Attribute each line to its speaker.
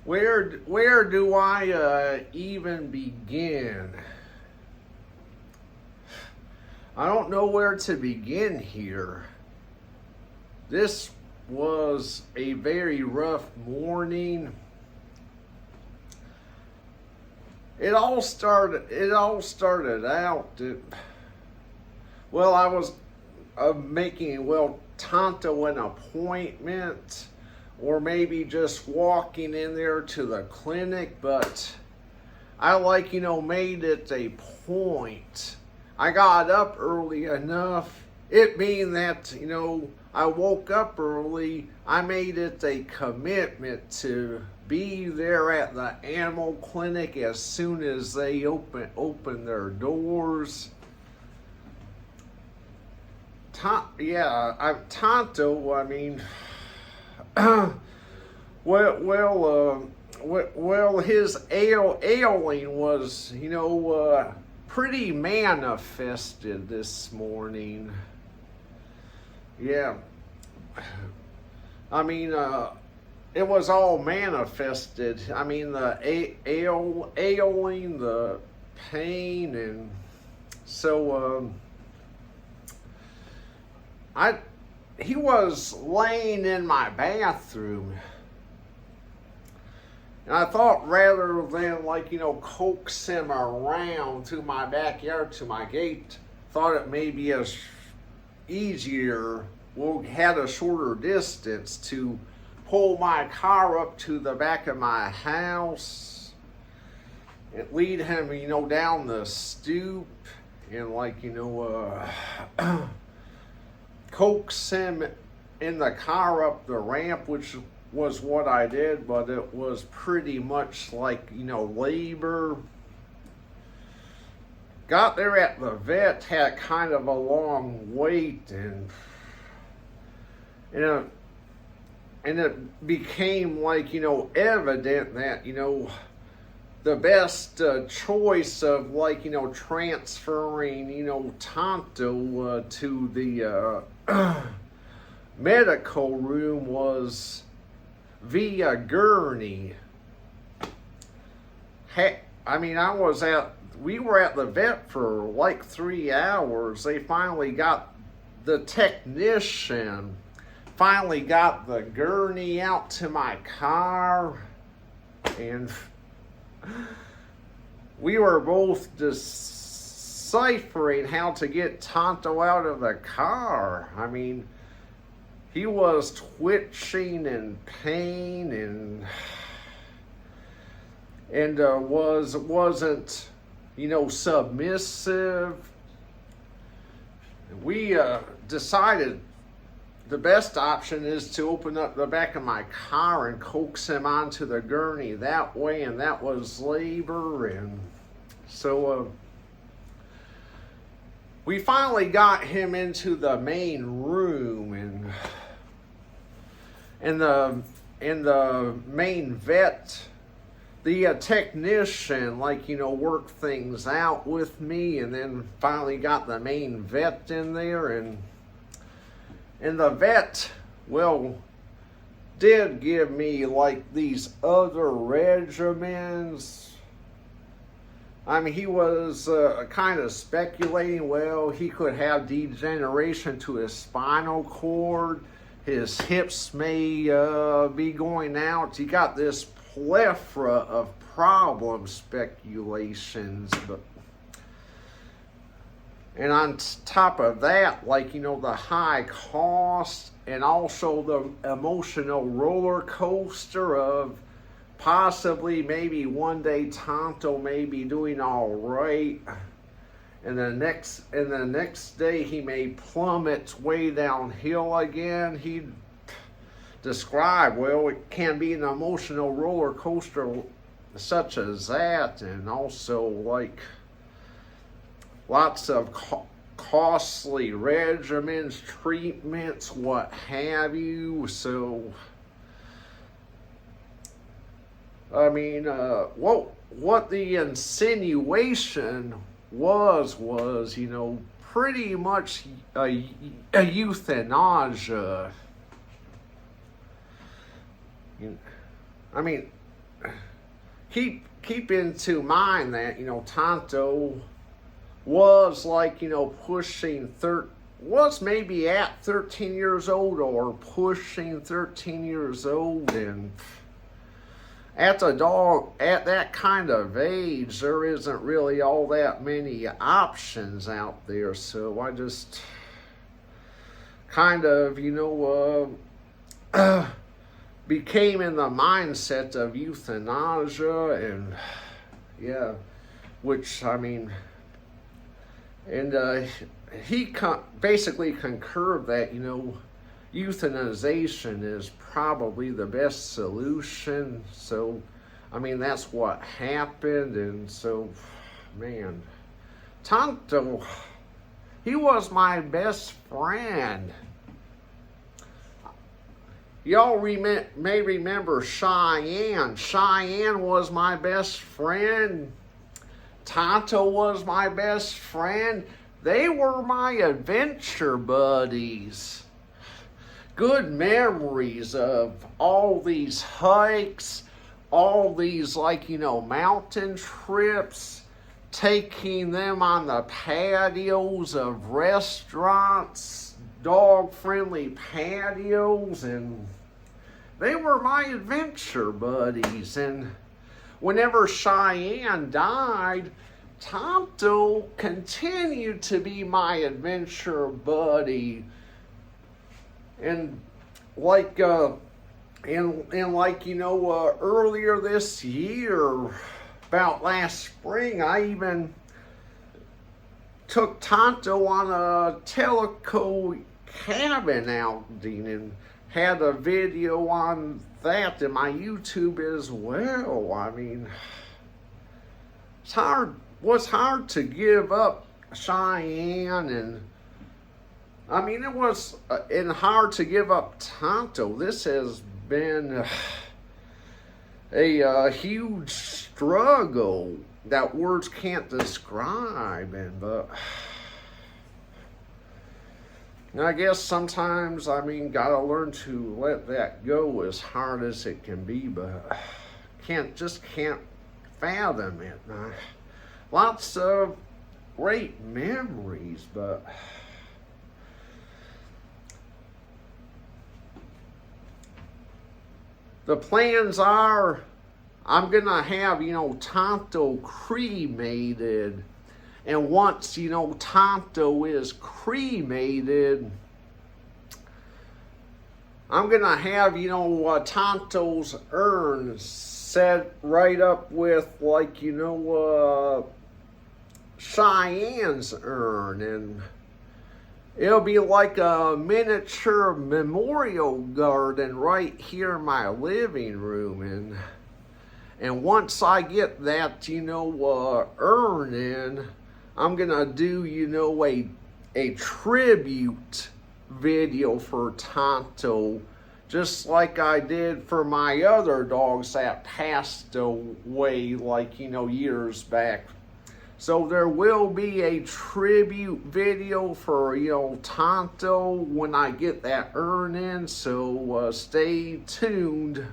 Speaker 1: Where do I even begin? I don't know where to begin here. This was a very rough morning. It all started out. Well, I was making Tonto an appointment, or maybe just walking in there to the clinic, but I made it a point. I got up early enough, it being that, I woke up early, I made it a commitment to be there at the animal clinic as soon as they open their doors. Tonto, I mean, his ailing was, pretty manifested this morning. Yeah. I mean, it was all manifested. I mean, the ailing, the pain, and so he was laying in my bathroom, and I thought rather than coax him around to my backyard to my gate, thought it may be easier. We had a shorter distance to pull my car up to the back of my house and lead him, down the stoop and coax him in the car up the ramp, which was what I did, but it was pretty much labor. Got there at the vet, had kind of a long wait, and it became evident that the best choice of transferring Tonto to the medical room was via gurney. We were at the vet for 3 hours. The technician finally got the gurney out to my car, and we were both deciphering how to get Tonto out of the car. I mean, he was twitching in pain and wasn't submissive. We decided the best option is to open up the back of my car and coax him onto the gurney that way, and that was labor. And so we finally got him into the main room, and the main vet, the technician, worked things out with me, and then finally got the main vet in there, and the vet, did give me these other regimens. I mean, he was kind of speculating, he could have degeneration to his spinal cord. His hips may be going out. He got this plethora of problem speculations, and on top of that, the high cost, and also the emotional roller coaster of possibly maybe one day Tonto may be doing all right, and the next day he may plummet way downhill again. He described, it can be an emotional roller coaster such as that, and also lots of costly regimens, treatments, what have you. So, I mean, what the insinuation was, pretty much a euthanasia. I mean, keep into mind that, you know, Tonto was like, you know, was maybe at 13 years old or pushing 13 years old. And at that kind of age, there isn't really all that many options out there. So I just kind of, you know, became in the mindset of euthanasia. And yeah, which, I mean, and he basically concurred that, you know, euthanization is probably the best solution. So, I mean, that's what happened. And so, man, Tonto, he was my best friend. Y'all may remember Cheyenne. Cheyenne was my best friend. Tonto was my best friend. They were my adventure buddies. Good memories of all these hikes, all these, like, you know, mountain trips, taking them on the patios of restaurants, dog-friendly patios, and they were my adventure buddies. And whenever Cheyenne died, Tonto continued to be my adventure buddy. And like like, you know, earlier this year, about last spring, I even took Tonto on a Teleco cabin outing and had a video on that in my YouTube as well. I mean, was hard to give up Cheyenne, and I mean, it was hard to give up Tonto. This has been a huge struggle that words can't describe. And but I guess sometimes, I mean, gotta learn to let that go as hard as it can be, but can't fathom it. Lots of great memories, but the plans are I'm gonna have, you know, Tonto cremated. And once, you know, Tonto is cremated, I'm going to have, you know, Tonto's urn set right up with, like, you know, Cheyenne's urn. And it'll be like a miniature memorial garden right here in my living room. And once I get that, you know, urn in, I'm gonna do, you know, a tribute video for Tonto, just like I did for my other dogs that passed away, like, you know, years back. So there will be a tribute video for, you know, Tonto when I get that urn in, so stay tuned.